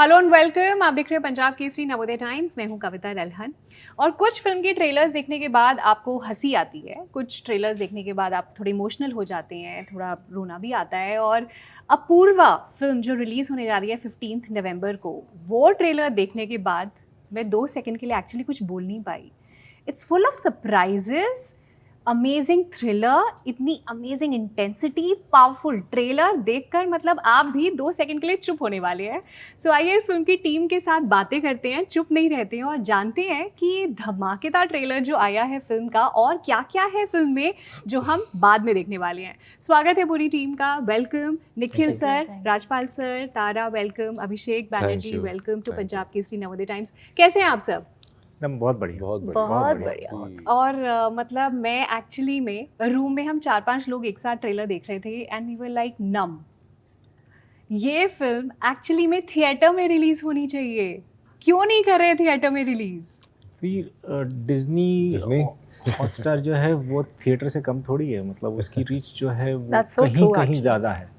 Hello and welcome. आप देख रहे हैं पंजाब केसरी नवोदय टाइम्स। मैं हूं कविता दलहन। और कुछ फिल्म के ट्रेलर्स देखने के बाद आपको हंसी आती है, कुछ ट्रेलर्स देखने के बाद आप थोड़े इमोशनल हो जाते हैं, थोड़ा रोना भी आता है। और अपूर्वा फिल्म जो रिलीज़ होने जा रही है 15 नवंबर को, वो ट्रेलर देखने के बाद मैं 2 सेकंड के लिए एक्चुअली कुछ बोल नहीं पाई। It's full of surprises, amazing thriller, इतनी अमेजिंग इंटेंसिटी, पावरफुल ट्रेलर देखकर मतलब आप भी 2 सेकंड के लिए चुप होने वाले हैं। सो आइए इस फिल्म की टीम के साथ बातें करते हैं, चुप नहीं रहते हैं और जानते हैं कि ये धमाकेदार ट्रेलर जो आया है फिल्म का और क्या क्या है फिल्म में जो हम बाद में देखने वाले हैं। स्वागत है पूरी टीम का। Welcome Nikhil sir, Rajpal sir, Tara welcome, Abhishek Banerjee welcome to Punjab Kesari Navodaya Times. कैसे हैं आप सब? बहुत बढ़िया, बहुत बढ़िया। और मतलब मैं एक्चुअली में रूम में हम 4-5 लोग एक साथ ट्रेलर देख रहे थे एंड वी वर लाइक नम। ये फिल्म एक्चुअली में थिएटर में रिलीज होनी चाहिए, क्यों नहीं कर रहे थिएटर में रिलीज? फिर डिज्नी हॉटस्टार जो है वो थिएटर से कम थोड़ी है, मतलब उसकी रीच जो है वो कहीं ज़्यादा है।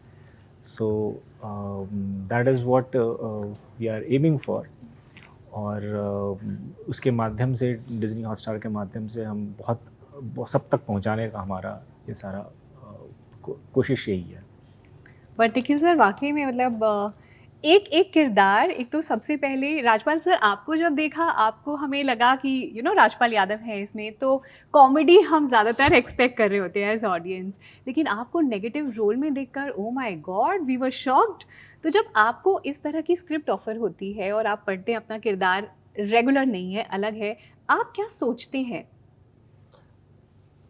So that is what we are aiming for. और उसके माध्यम से, डिज्नी हॉटस्टार के माध्यम से हम बहुत सब तक पहुंचाने का हमारा ये सारा कोशिश यही है। बट निखिल सर वाकई में मतलब एक एक किरदार, एक तो सबसे पहले राजपाल सर, आपको जब देखा आपको हमें लगा कि राजपाल यादव है इसमें, तो कॉमेडी हम ज़्यादातर एक्सपेक्ट कर रहे होते हैं एज ऑडियंस, लेकिन आपको नेगेटिव रोल में देखकर oh my god we were shocked. तो जब आपको इस तरह की स्क्रिप्ट ऑफर होती है और आप पढ़ते हैं, अपना किरदार रेगुलर नहीं है, अलग है, आप क्या सोचते हैं?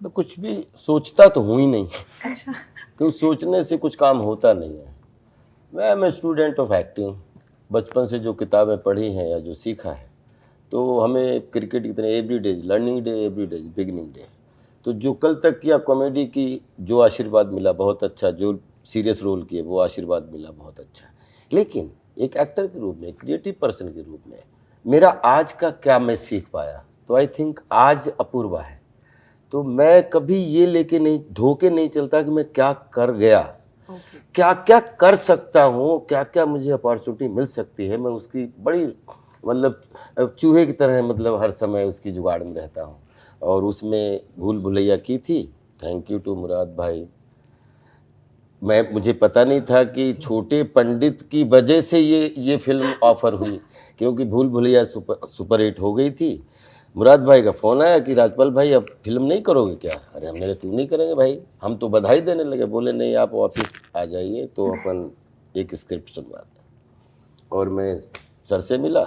मैं कुछ भी सोचता तो हूँ ही नहीं। अच्छा। क्योंकि सोचने से कुछ काम होता नहीं है। मैं स्टूडेंट ऑफ एक्टिंग। बचपन से जो किताबें पढ़ी हैं या जो सीखा है, तो हमें क्रिकेट की तरह every day is learning day, every day is beginning day. तो जो कल तक किया कॉमेडी की, जो आशीर्वाद मिला बहुत अच्छा, जो सीरियस रोल किए वो आशीर्वाद मिला बहुत अच्छा। लेकिन एक एक्टर के रूप में, क्रिएटिव पर्सन के रूप में मेरा आज का क्या मैं सीख पाया, तो आई थिंक आज अपूर्वा है। तो मैं कभी ये लेके नहीं, धोखे नहीं चलता कि मैं क्या कर गया, क्या क्या कर सकता हूँ, क्या क्या मुझे अपॉर्चुनिटी मिल सकती है। मैं उसकी बड़ी मतलब चूहे की तरह मतलब हर समय उसकी जुगाड़ में रहता हूँ। और उसमें भूल भुलैया की थी, थैंक यू टू मुराद भाई। मुझे पता नहीं था कि छोटे पंडित की वजह से ये फिल्म ऑफर हुई, क्योंकि भूल भुलैया सुपर हिट हो गई थी। मुराद भाई का फ़ोन आया कि राजपाल भाई अब फिल्म नहीं करोगे क्या? अरे हमने कहा क्यों नहीं करेंगे भाई, हम तो बधाई देने लगे। बोले नहीं, आप ऑफिस आ जाइए तो अपन एक स्क्रिप्ट सुनवाते हैं। और मैं सर से मिला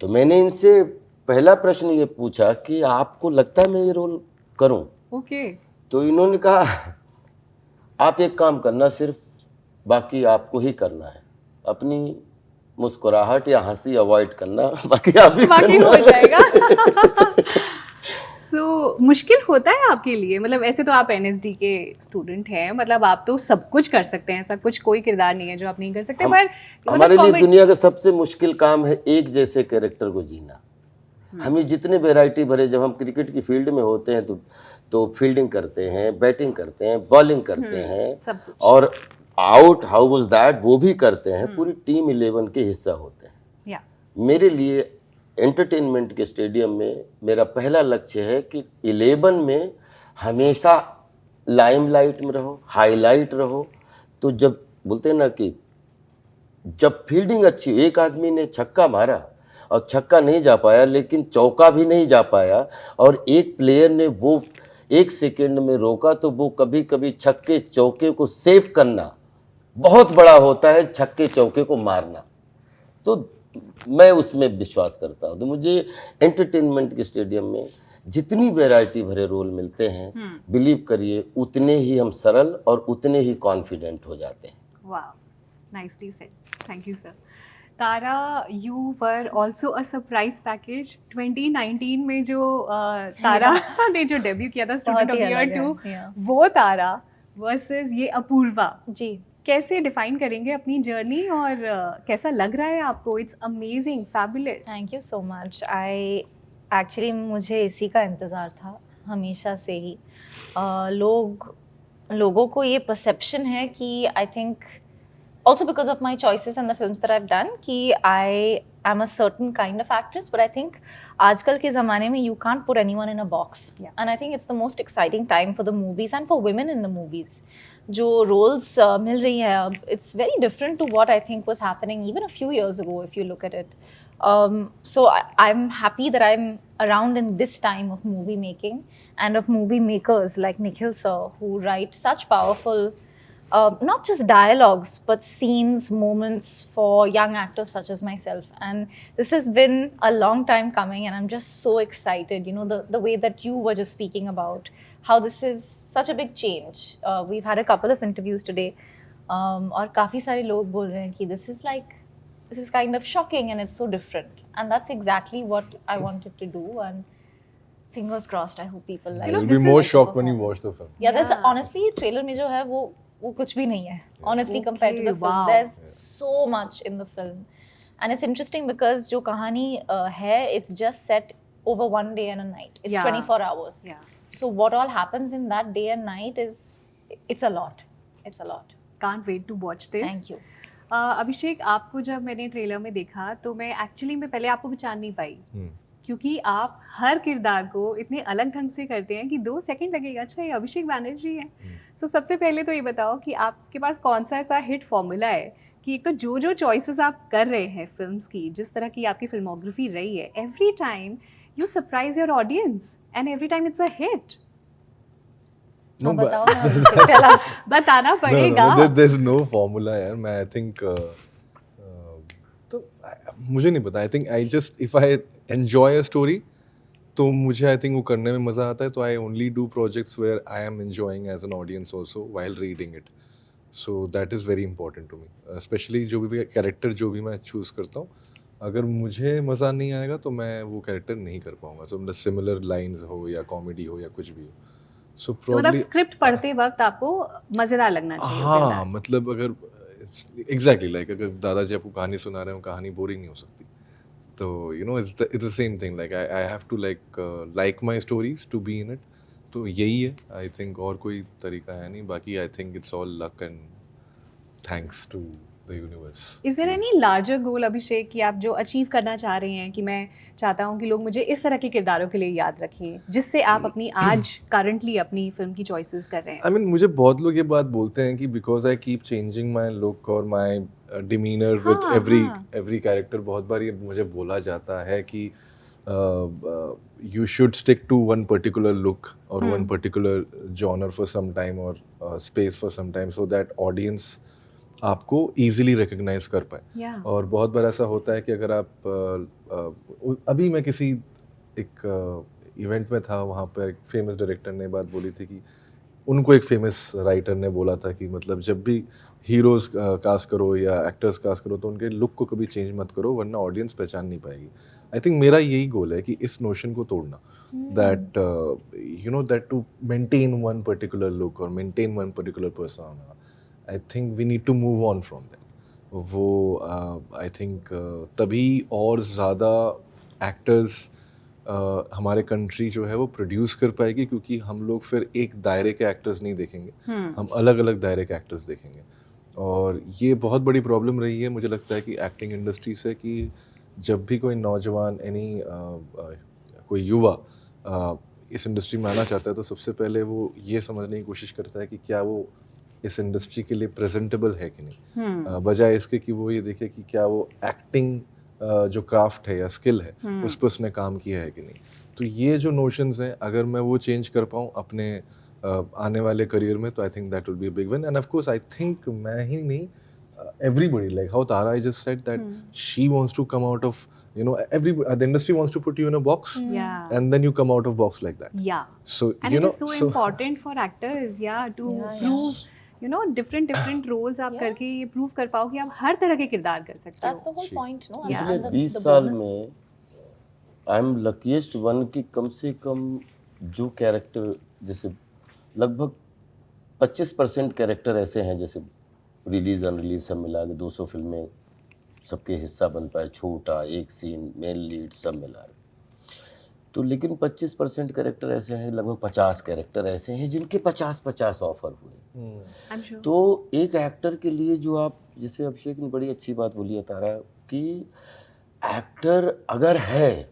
तो मैंने इनसे पहला प्रश्न ये पूछा कि आपको लगता है मैं ये रोल करूं? तो इन्होंने कहा आप एक काम करना, सिर्फ बाकी आपको ही करना है, अपनी मुस्कुराहट या हंसी अवॉइड करना, बाकी आप ही बाकी करना। हो जाएगा। सो मुश्किल होता है आपके लिए? मतलब ऐसे तो आप एनएसडी के स्टूडेंट हैं, मतलब आप तो सब कुछ कर सकते हैं, ऐसा कुछ कोई किरदार नहीं है जो आप नहीं कर सकते। पर हमारे लिए दुनिया का सबसे मुश्किल काम है एक जैसे कैरेक्टर को जीना। हमें जितने वैरायटी भरे, जब हम क्रिकेट की फील्ड में होते हैं तो फील्डिंग करते हैं, बैटिंग करते हैं, बॉलिंग करते हैं, और आउट हाउ वाज दैट वो भी करते हैं। पूरी टीम 11 के हिस्सा होते हैं। मेरे लिए एंटरटेनमेंट के स्टेडियम में मेरा पहला लक्ष्य है कि 11 में हमेशा लाइमलाइट में रहो, हाईलाइट रहो। तो जब बोलते हैं ना कि जब फील्डिंग अच्छी, एक आदमी ने छक्का मारा और छक्का नहीं जा पाया, लेकिन चौका भी नहीं जा पाया, और एक प्लेयर ने वो 1 सेकेंड में रोका, तो वो कभी कभी छक्के चौके को सेव करना बहुत बड़ा होता है, छक्के चौके को मारना। तो मैं उसमें विश्वास करता हूँ। तो मुझे एंटरटेनमेंट के स्टेडियम में जितनी वैरायटी भरे रोल मिलते हैं, बिलीव करिए उतने ही हम सरल और उतने ही कॉन्फिडेंट हो जाते हैं। वाह, nicely said, thank you sir. Tara, you were also a surprise package 2019 में जो तारा ने जो डेब्यू किया था स्टूडेंट ऑफ ईयर 2, वो तारा वर्सेस ये अपूर्वा जी, कैसे डिफाइन करेंगे अपनी जर्नी और कैसा लग रहा है आपको? It's amazing, fabulous. Thank you so much. Actually मुझे इसी का इंतज़ार था हमेशा से ही। लोगों को ये परसेप्शन है कि I think also because of my choices and the films that I've done, कि I am a certain kind of actress, but I think आजकल के ज़माने में you can't put anyone in a box. Yeah. And I think it's the most exciting time for the movies and for women in the movies. जो roles मिल रही हैं अब, it's very different to what I think was happening even a few years ago if you look at it. So I'm happy that I'm around in this time of movie making and of movie makers like Nikhil sir, who write such powerful not just dialogues but scenes, moments for young actors such as myself. And this has been a long time coming, and I'm just so excited, you know, the way that you were just speaking about how this is such a big change. We've had a couple of interviews today, और काफ़ी सारे लोग बोल रहे हैं कि this is kind of shocking and it's so different, and that's exactly what I wanted to do. And fingers crossed, I hope people like it. You'll be more shocked when you watch the film. Yeah, there's honestly trailer में जो है वो कुछ भी नहीं है, honestly, compared to the film. wow. There's so much in the film, and it's interesting because जो कहानी है, it's just set over one day and a night. It's Yeah. 24 hours. Yeah. So what all happens in that day and night it's a lot. It's a lot. Can't wait to watch this. Thank you. अभिषेक, आपको जब मैंने trailer में देखा तो मैं actually में पहले आपको पहचान नहीं पाई, क्योंकि आप हर किरदार को इतने अलग ढंग से करते हैं कि 2 सेकंड लगेगा अच्छा ये अभिषेक बैनर्जी है। सो सबसे पहले तो ये बताओ कि आपके पास कौन सा ऐसा हिट फॉर्मूला है कि एक तो जो चॉइसेस आप कर रहे हैं फिल्म्स की, जिस तरह की आपकी फिल्मोग्राफी रही है, every time you surprise your audience and every time it's a hit. No, but बताओ ना, अभिषेक, tell us. बताना पड़ेगा। no, there's no formula यार. मैं I think तो मुझे नहीं पता. I think I just if I enjoy a story तो मुझे I think वो करने में मज़ा आता है. तो I only do projects where I am enjoying as an audience also while reading it. So that is very important to me. Especially जो भी कैरेक्टर जो भी मैं चूज़ करता हूँ, अगर मुझे मज़ा नहीं आएगा तो मैं वो कैरेक्टर नहीं कर पाऊँगा. So मतलब सिमिलर लाइन्स हो या कॉमेडी हो या कुछ भी हो. So तो मतलब स्क्रिप्ट पढ़ते वक्त आपको मजेदार लगना चाहिए। हाँ, मतलब अगर एग्जैक्टली लाइक अगर दादाजी आपको कहानी सुना रहे हो, कहानी बोरिंग नहीं हो सकती. तो you know it's the same thing, like I have to like my stories to be in it. तो यही है आई थिंक, और कोई तरीका है नहीं. बाकी I think it's all luck and thanks to the universe. Is there any larger goal Abhishek कि आप जो अचीव करना चाह रहे हैं कि मैं चाहता हूं कि लोग मुझे इस तरह के किरदारों के लिए याद रखें, जिससे आप अपनी आज करंटली अपनी फिल्म की चॉइसेस कर रहे हैं? आई मीन मुझे बहुत लोग ये बात बोलते हैं कि because I keep changing my look और माई डिमीनर विद एवरी कैरेक्टर. बहुत बार ये मुझे बोला जाता है कि you should stick to one particular look or one particular genre for some time or space for some time so that audience आपको easily recognize कर पाए. Yeah. और बहुत बार ऐसा होता है कि अगर आप अभी मैं किसी एक इवेंट में था, वहाँ पर एक फेमस डायरेक्टर ने बात बोली थी कि उनको एक फेमस राइटर ने बोला था कि मतलब जब भी हीरोज़ कास्ट करो या एक्टर्स कास्ट करो तो उनके लुक को कभी चेंज मत करो वरना ऑडियंस पहचान नहीं पाएगी. आई थिंक मेरा यही गोल है कि इस नोशन को तोड़ना, that you know that to maintain one particular look और maintain one particular persona. I think we need to move on from that. वो आई थिंक तभी और ज़्यादा एक्टर्स हमारे कंट्री जो है वो प्रोड्यूस कर पाएगी, क्योंकि हम लोग फिर एक दायरे के एक्टर्स नहीं देखेंगे, हम अलग अलग दायरे के एक्टर्स देखेंगे. और ये बहुत बड़ी प्रॉब्लम रही है मुझे लगता है कि एक्टिंग इंडस्ट्री से, कि जब भी कोई नौजवान कोई युवा इस इंडस्ट्री में आना चाहता है तो सबसे पहले वो ये समझने की कोशिश करता है कि क्या वो इस इंडस्ट्री के लिए प्रेजेंटेबल है कि नहीं, बजाय इसके कि वो ये देखे कि क्या वो एक्टिंग जो क्राफ्ट है या स्किल है उस पर उसने काम किया है कि नहीं. तो ये जो नोशंस हैं अगर मैं वो चेंज कर पाऊँ अपने आने वाले करियर में तो I think that will be a big win. End of course I think मैं ही नहीं, everybody, like how Tara just said that she wants to come out of, you know, the industry wants to put you in a box, and then you come out of box like that. Yeah. So and you it know, is so important for actors, to prove, you know, different roles आप करके ये prove कर पाओ कि आप हर तरह के किरदार कर सकते हो. That's the whole point, no? Yeah. पिछले 20 साल में आई एम लकीस्ट वन कि कम से कम जो कैरेक्टर, जैसे लगभग 25% कैरेक्टर ऐसे हैं जैसे रिलीज अनरिलीज सब मिला के 200 फिल्में सबके हिस्सा बन पाए, छोटा एक सीन मेन लीड सब मिला. तो लेकिन 25% कैरेक्टर ऐसे हैं, लगभग 50 कैरेक्टर ऐसे हैं जिनके 50-50 ऑफर हुए। तो एक एक्टर के लिए जो आप, जैसे अभिषेक ने बड़ी अच्छी बात बोली है तारा, कि एक्टर अगर है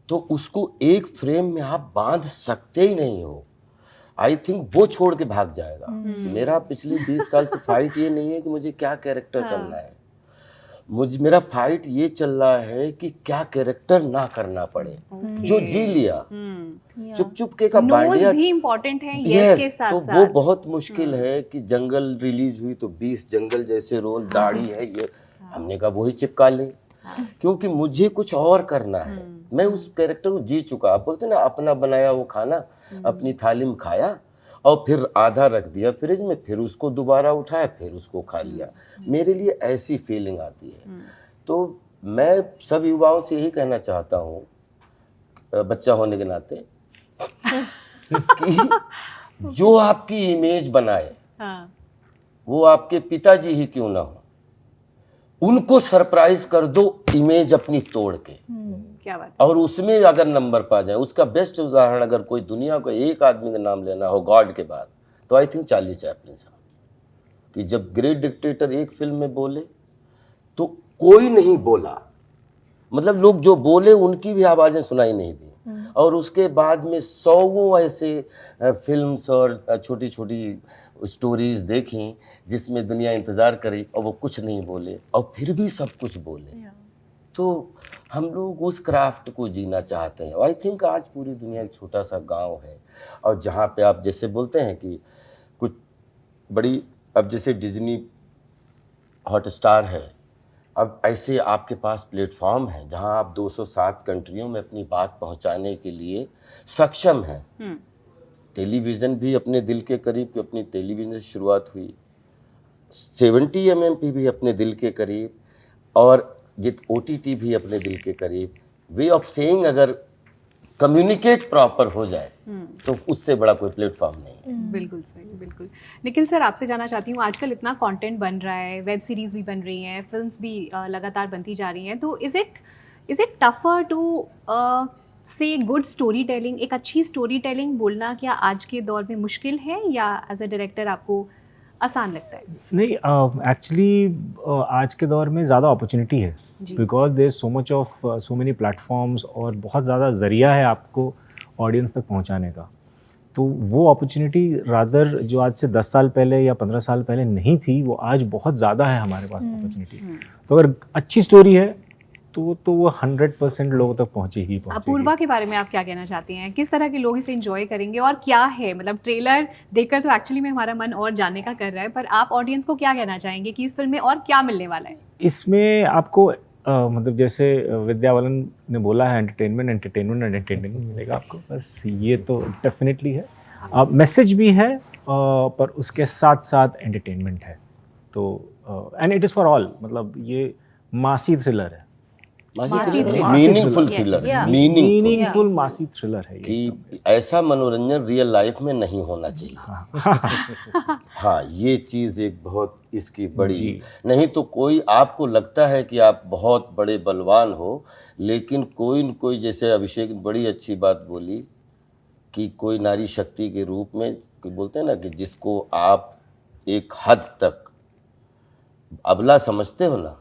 तो उसको एक फ्रेम में आप बांध सकते ही नहीं हो। आई थिंक वो छोड़ के भाग जाएगा। मेरा पिछले 20 साल से फाइट ये नहीं है कि मुझे क्या कैरेक्टर करना है, मेरा फाइट ये चल रहा है कि क्या कैरेक्टर ना करना पड़े। जो जी लिया चुप चुप के का बांडिया भी इम्पोर्टेंट है यस के साथ तो साथ। वो बहुत मुश्किल है कि जंगल रिलीज हुई तो 20 जंगल जैसे रोल, दाढ़ी है ये, हमने कहा वही चिपका ले, क्योंकि मुझे कुछ और करना है। मैं उस कैरेक्टर को जी चुका। आप बोलते ना अपना बनाया वो खाना अपनी थाली में खाया और फिर आधा रख दिया फ्रिज में, फिर उसको दोबारा उठाया, फिर उसको खा लिया। मेरे लिए ऐसी फीलिंग आती है। तो मैं सब युवाओं से यही कहना चाहता हूँ, बच्चा होने के नाते, कि जो आपकी इमेज बनाए वो आपके पिताजी ही क्यों ना हो, उनको सरप्राइज कर दो इमेज अपनी तोड़ के। क्या बात। और उसमें अगर नंबर पा जाए, उसका बेस्ट उदाहरण अगर कोई दुनिया को एक आदमी का नाम लेना हो गॉड के बाद, तो आई थिंक चार्ली चैपलिन साहब, कि जब ग्रेट डिक्टेटर एक फिल्म में बोले तो कोई नहीं बोला, मतलब लोग जो बोले उनकी भी आवाज़ें सुनाई नहीं दी। और उसके बाद में 100 ऐसे फिल्म्स और छोटी छोटी स्टोरीज देखी जिसमें दुनिया इंतज़ार करी और वो कुछ नहीं बोले और फिर भी सब कुछ बोले। तो हम लोग उस क्राफ्ट को जीना चाहते हैं। आई थिंक आज पूरी दुनिया एक छोटा सा गांव है, और जहाँ पे आप जैसे बोलते हैं कि कुछ बड़ी, अब जैसे डिज्नी हॉटस्टार है, अब ऐसे आपके पास प्लेटफॉर्म है जहाँ आप 207 कंट्रियों में अपनी बात पहुँचाने के लिए सक्षम हैं। टेलीविज़न भी अपने दिल के करीब, कि अपनी टेलीविज़न से शुरुआत हुई, 70 mm पे भी अपने दिल के करीब, और ये OTT भी अपने दिल के करीब। वे ऑफ सेइंग अगर कम्युनिकेट प्रॉपर हो जाए तो उससे बड़ा कोई प्लेटफॉर्म नहीं है। बिल्कुल सही, बिल्कुल। निखिल सर, आपसे जानना चाहती हूँ, आजकल इतना कंटेंट बन रहा है, वेब सीरीज़ भी बन रही हैं, फिल्म्स भी लगातार बनती जा रही हैं, तो इज़ इट टफर टू से गुड स्टोरी टेलिंग, एक अच्छी स्टोरी टेलिंग बोलना क्या आज के दौर में मुश्किल है, या एज अ डायरेक्टर आपको आसान लगता है? नहीं, एक्चुअली आज के दौर में ज़्यादा अपॉर्चुनिटी है, because there so much of so many platforms, और बहुत ज़्यादा ज़रिया है आपको ऑडियंस तक पहुंचाने का। तो वो अपॉर्चुनिटी रादर जो आज से 10 साल पहले या 15 साल पहले नहीं थी, वो आज बहुत ज़्यादा है हमारे पास अपॉर्चुनिटी। तो अगर अच्छी स्टोरी है तो वो 100% लोगों तक पहुंचेगी। अपूर्वा के बारे में आप क्या कहना चाहती हैं? किस तरह के लोग इसे एंजॉय करेंगे, और क्या है, मतलब ट्रेलर देखकर तो एक्चुअली में हमारा मन और जानने का कर रहा है, पर आप ऑडियंस को क्या कहना चाहेंगे कि इस फिल्म में और क्या मिलने वाला है? इसमें आपको मतलब जैसे विद्या बालन ने बोला है, एंटरटेनमेंट मिलेगा आपको, बस ये तो डेफिनेटली है। मैसेज भी है, पर उसके साथ साथ एंटरटेनमेंट है। तो and it is for all, मतलब ये मासी थ्रिलर है, मीनिंगफुल थ्रिलर, मीनिंगफुल मासी थ्रिलर है कि ऐसा मनोरंजन रियल लाइफ में नहीं होना चाहिए। हाँ, ये चीज़ एक बहुत इसकी बड़ी, नहीं तो कोई आपको लगता है कि आप बहुत बड़े बलवान हो, लेकिन कोई न कोई, जैसे अभिषेक ने बड़ी अच्छी बात बोली कि कोई नारी शक्ति के रूप में, कोई बोलते हैं ना कि जिसको आप एक हद तक अबला समझते हो ना,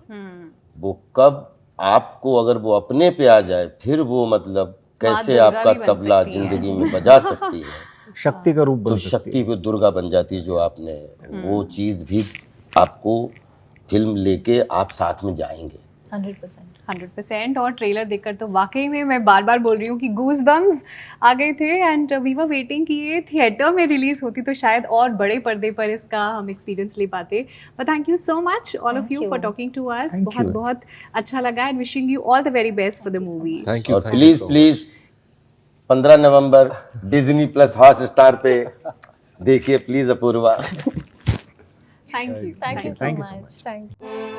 वो कब आपको अगर वो अपने पे आ जाए, फिर वो मतलब कैसे आपका तबला जिंदगी में बजा सकती है, शक्ति का रूप बन तो सकती शक्ति को दुर्गा बन जाती है। जो आपने वो चीज़ भी आपको फिल्म लेके आप साथ में जाएंगे 100%। और ट्रेलर देखकर तो वाकई में मैं बार बार बोल रही हूँ कि गूज बम्स आ गए थे, एंड वी वर वेटिंग कि ये थिएटर में रिलीज होती तो शायद और बड़े पर्दे पर इसका हम एक्सपीरियंस ले पाते। But thank you so much all of you for talking to us, बहुत बहुत अच्छा लगा, and wishing you all the very best for the movie. Thank you. और प्लीज 15 नवंबर डिज्नी प्लस हॉटस्टार पे देखिए please Apoorva. Thank you so much. Thank you.